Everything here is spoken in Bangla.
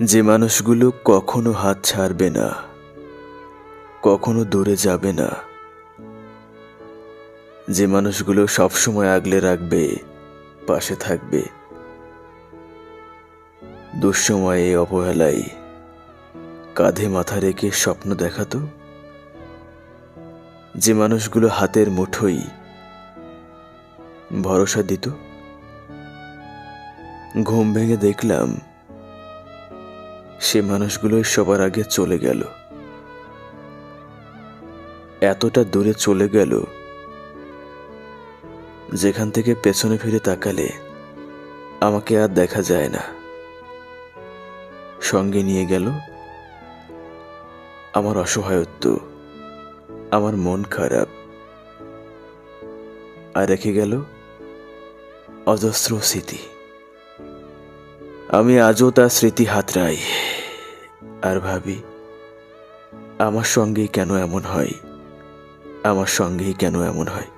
যে মানুষগুলো কখনো হাত ছাড়বে না, কখনো দূরে যাবে না, যে মানুষগুলো সবসময় আগলে রাখবে, পাশে থাকবে, দুঃসময়ে অবহেলায় কাঁধে মাথা রেখে স্বপ্ন দেখাতো, যে মানুষগুলো হাতের মুঠোই ভরসা দিত। ঘুম ভেঙে দেখলাম সে মানুষগুলোই সবার আগে চলে গেল, এতটা দূরে চলে গেল যেখান থেকে পেছনে ফিরে তাকালে আমাকে আর দেখা যায় না। সঙ্গে নিয়ে গেল আমার অসহায়ত্ব, আমার মন খারাপ, আর রেখে গেল অজস্র স্মৃতি। আমি আজও তার স্মৃতি হাতড়াই আর ভাবি, আমার সঙ্গেই কেন এমন হয়, আমার সঙ্গেই কেন এমন হয়।